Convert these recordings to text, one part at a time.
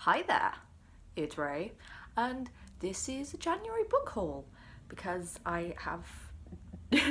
Hi there, it's Ray, and this is a January book haul because I have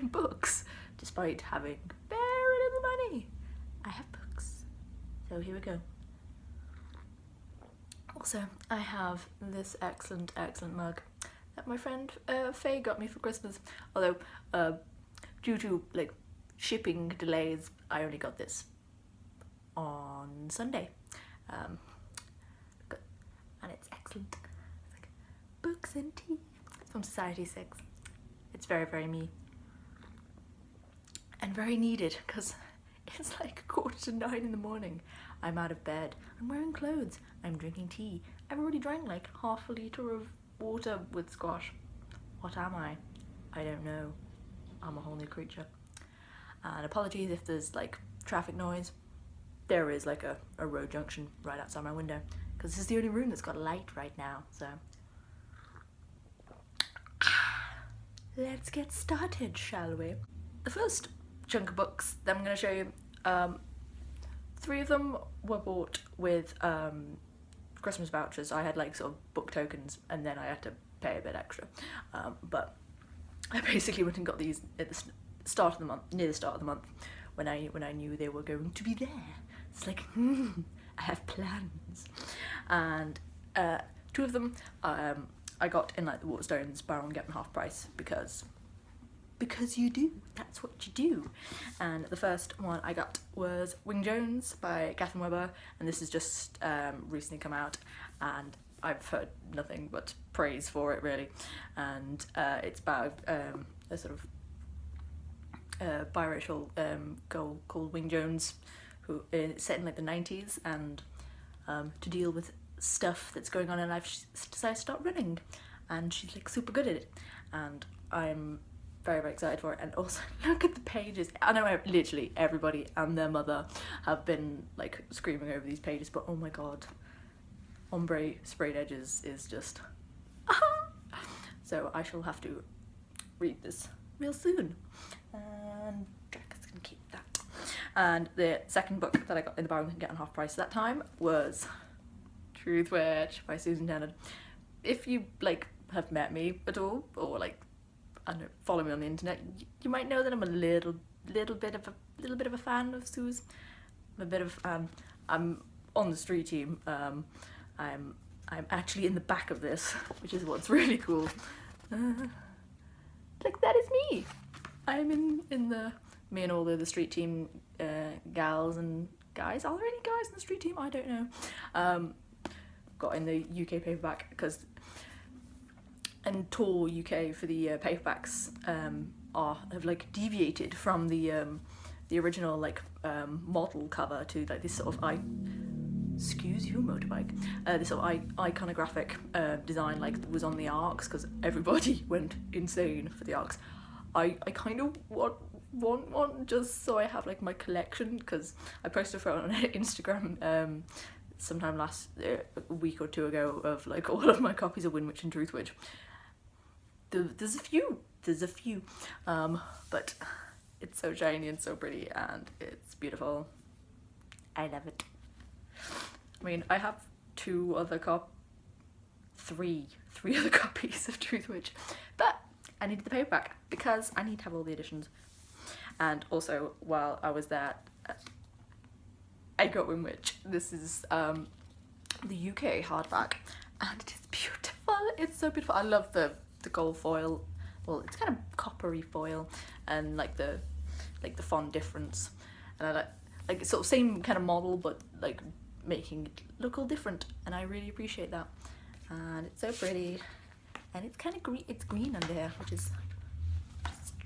books despite having very little money. I have books, so here we go. Also, I have this excellent mug that my friend Faye got me for Christmas, although due to shipping delays I only got this on Sunday. And it's excellent. It's like books and tea. It's from Society 6. It's very me. And very needed because it's like 8:45 in the morning. I'm out of bed. I'm wearing clothes. I'm drinking tea. I've already drank like half a litre of water with squash. What am I? I don't know. I'm a whole new creature. And apologies if there's like traffic noise. There is like a road junction right outside my window because this is the only room that's got a light right now, so let's get started, shall we? The first chunk of books that I'm going to show you, 3 of them were bought with Christmas vouchers. I had like sort of book tokens and then I had to pay a bit extra, but I basically went and got these at the start of the month, near the start of the month, when I knew they were going to be there. It's like, I have plans. And 2 of them I got in like the Waterstones buy one get one half price because you do. That's what you do. And the first one I got was Wing Jones by Catherine Webber, and this has just recently come out, and I've heard nothing but praise for it really. And it's about a sort of biracial girl called Wing Jones, who is set in like the 90s, and to deal with stuff that's going on in life, she decides to start running, and she's like super good at it, and I'm very excited for it. And also look at the pages. I know literally everybody and their mother have been like screaming over these pages, but oh my god, ombre sprayed edges is just so I shall have to read this real soon, and Draca's gonna keep that. And the second book that I got in the buy one get one half price that time was Truth Witch by Susan Dennard. If you like have met me at all, or like I don't know, follow me on the internet, you might know that I'm a little bit of a fan of Suze. I'm a bit of I'm on the street team. I'm actually in the back of this, which is what's really cool. Like that is me. I'm in the me and all the street team gals and guys. Are there any guys in the street team? I don't know. Got in the UK paperback because and Tor UK for the paperbacks have like deviated from the original like model cover to like this sort of excuse you motorbike, this sort of iconographic design like was on the arcs, because everybody went insane for the arcs. I kind of want one just so I have like my collection, because I posted a photo on Instagram sometime last a week or 2 ago of like all of my copies of Winwitch and Truthwitch. There's a few, but it's so shiny and so pretty and it's beautiful. I love it. I mean, I have three other copies of Truthwitch, but I needed the paperback because I need to have all the editions. And also, while I was there, I got Winwitch. This is the UK hardback, and it is beautiful. It's so beautiful. I love the gold foil. Well, it's kind of coppery foil, and like the font difference, and I like sort of same kind of model, but like making it look all different, and I really appreciate that. And it's so pretty, and it's kind of green. It's green under here, which is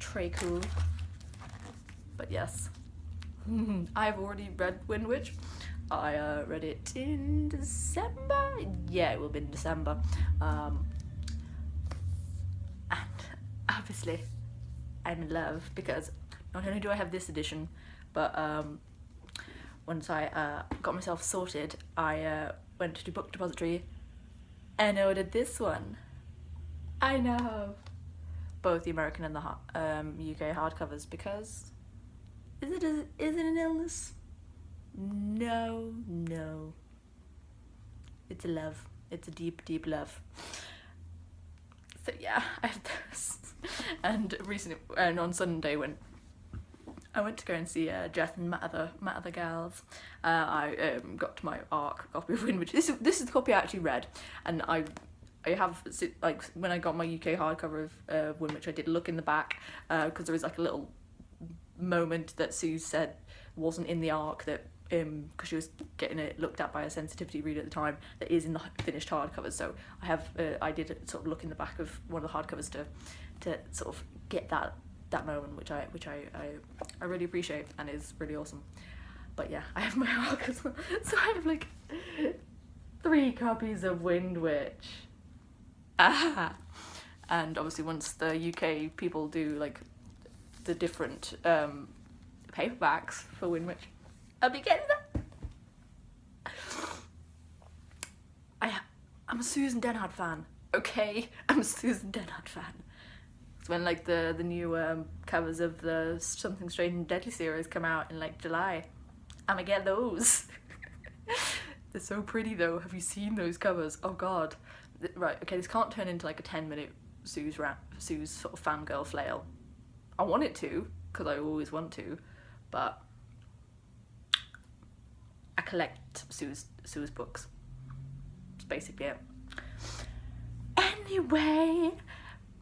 très cool. But yes, I've already read Winwitch. I read it in December. Yeah, it will be in December. And obviously, I'm in love because not only do I have this edition, but once I got myself sorted, I went to Book Depository and ordered this one. I know, both the American and the UK hardcovers, because is it an illness? No. it's a love. It's a deep, deep love. So yeah, I have those. And recently, and on Sunday when I went to go and see Jess and my other gals, I got to my ARC copy of Wind Witch. This is the copy I actually read, and I have, like, when I got my UK hardcover of Wind Witch, I did look in the back, because there was like a little moment that Sue said wasn't in the ARC, that because she was getting it looked at by a sensitivity reader at the time, that is in the finished hardcovers. So I did sort of look in the back of one of the hardcovers to sort of get that moment, which I really appreciate and is really awesome. But yeah, I have my ARC as well. So I have like 3 copies of Wind Witch. And obviously once the UK people do like the different paperbacks for Wind Witch, I'll be getting that. I'm a Susan Dennard fan, okay? I'm a Susan Dennard fan. It's when like the new covers of the Something Strange and Deadly series come out in like July. I'ma get those. They're so pretty though. Have you seen those covers? Oh god. Right, okay, this can't turn into like a 10-minute Sue's sort of fangirl flail. I want it to, because I always want to, but I collect Sue's books. That's basically it. Anyway,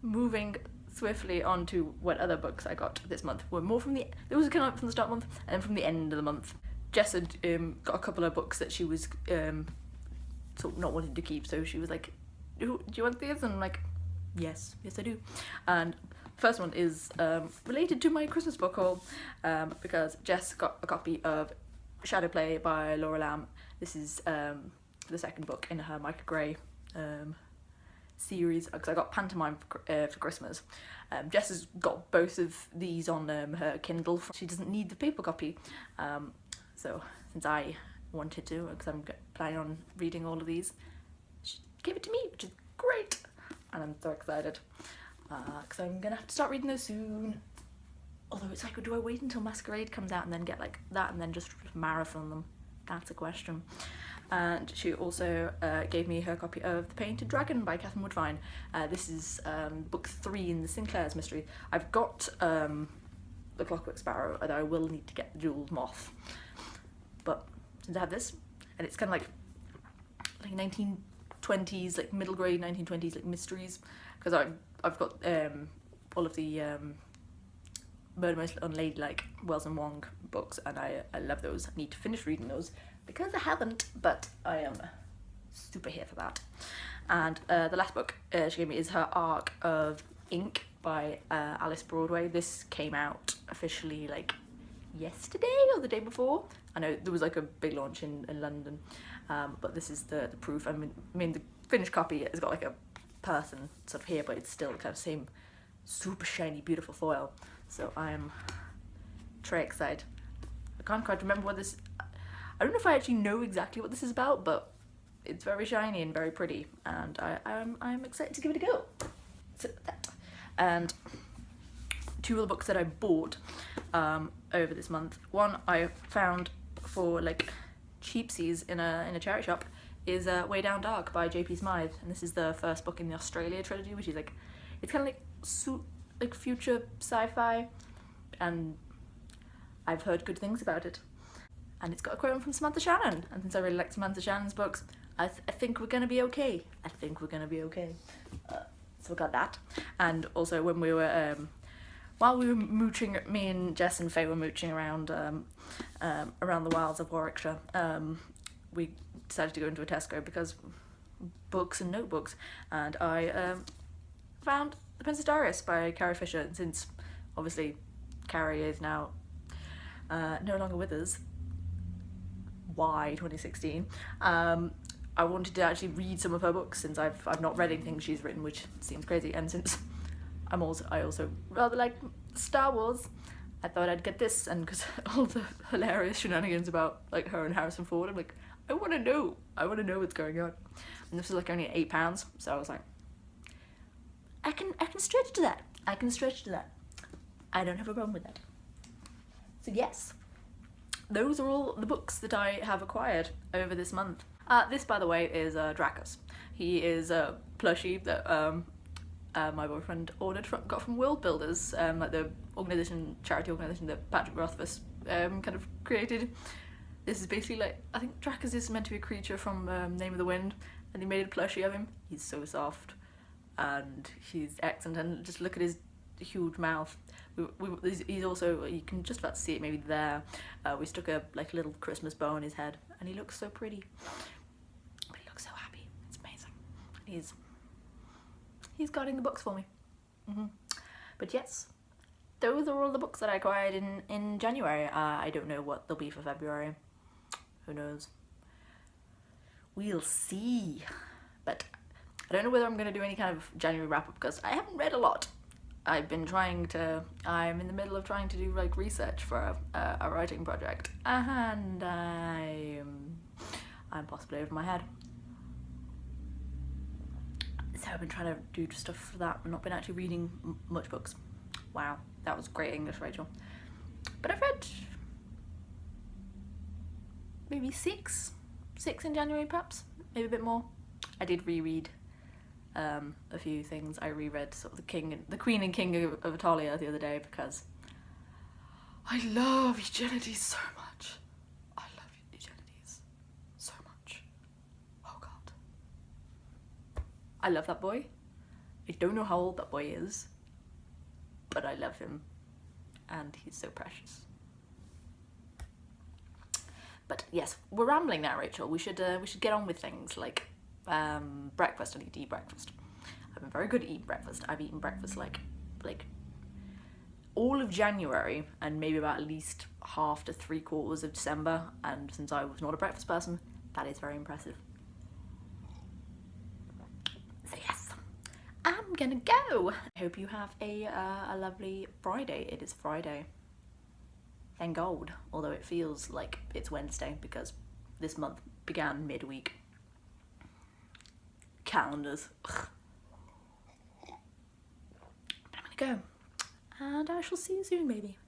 moving swiftly on to what other books I got this month. Were more from there was kind of from the start of the month and then from the end of the month. Jess had got a couple of books that she was sort of not wanting to keep, so she was like, do you want these? And I'm like, yes I do. And first one is related to my Christmas book haul, because Jess got a copy of Shadow Play by Laura Lamb. This is the second book in her Micah Gray series, because I got Pantomime for Christmas. Jess has got both of these on her Kindle. She doesn't need the paper copy, so since I wanted to, because I'm planning on reading all of these, she gave it to me, which is great, and I'm so excited, because I'm gonna have to start reading those soon. Although it's like, do I wait until Masquerade comes out and then get like that and then just marathon them? That's a question. And she also gave me her copy of The Painted Dragon by Catherine Woodvine. This is book 3 in the Sinclair's mystery. I've got The Clockwork Sparrow, although I will need to get the Jeweled Moth. But since I have this, and it's kind of like 1920s, like middle grade 1920s like mysteries, because I've got all of the Murder Most Unladylike Wells and Wong books, and I love those. I need to finish reading those because I haven't, but I am super here for that. And the last book she gave me is her Arc of Ink by Alice Broadway. This came out officially like yesterday or the day before. I know there was like a big launch in London, but this is the proof. I mean the finished copy has got like a person sort of here, but it's still kind of same super shiny beautiful foil. So I'm very excited. I can't quite remember what this... I don't know if I actually know exactly what this is about, but it's very shiny and very pretty, and I'm excited to give it a go. So that. And 2 of the books that I bought over this month. One I found for like cheapsies in a charity shop is Way Down Dark by J.P. Smythe, and this is the first book in the Australia trilogy, which is like, it's kind of like future sci-fi, and I've heard good things about it. And it's got a quote from Samantha Shannon, and since I really like Samantha Shannon's books, I think we're gonna be okay. I think we're gonna be okay. So we got that. And also when we were while we were mooching, me and Jess and Faye were mooching around around the wilds of Warwickshire, we decided to go into a Tesco because books and notebooks, and I found The Princess Diaries by Carrie Fisher. And since obviously Carrie is now no longer with us, why 2016, I wanted to actually read some of her books, since I've not read anything she's written, which seems crazy, and since I also rather like Star Wars, I thought I'd get this, and because all the hilarious shenanigans about like her and Harrison Ford, I'm like, I want to know what's going on. And this was like only £8, so I was like, I can stretch to that. I don't have a problem with that. So yes, those are all the books that I have acquired over this month. This, by the way, is Dracus. He is a plushie that my boyfriend got from World Builders, like the charity organisation that Patrick Rothfuss kind of created. This is basically like, I think Dracus is meant to be a creature from Name of the Wind, and they made a plushie of him. He's so soft, and he's excellent, and just look at his huge mouth. He's also, you can just about see it maybe there. We stuck a little Christmas bow on his head, and he looks so pretty. But he looks so happy. It's amazing. He's guarding the books for me. But yes, those are all the books that I acquired in January. I don't know what they'll be for February. Who knows? We'll see. But I don't know whether I'm going to do any kind of January wrap-up because I haven't read a lot. I'm in the middle of trying to do like research for a writing project, and I'm possibly over my head. So I've been trying to do stuff for that and not been actually reading much books. Wow, that was great English, Rachel. But I've read maybe six in January perhaps, maybe a bit more. I did reread a few things. I reread sort of the Queen and King of Italia the other day because I love Eugenides so much. I love Eugenides so much. Oh god. I love that boy. I don't know how old that boy is, but I love him and he's so precious. But yes, we're rambling now, Rachel. We should get on with things like breakfast. I need to eat breakfast. I've been very good at eating breakfast. I've eaten breakfast like all of January and maybe about at least half to 3/4 of December, and since I was not a breakfast person, that is very impressive. So yes, I'm gonna go. I hope you have a lovely Friday. It is Friday. Thank God, although it feels like it's Wednesday because this month began midweek. Calendars. Ugh. But I'm gonna go, and I shall see you soon, maybe.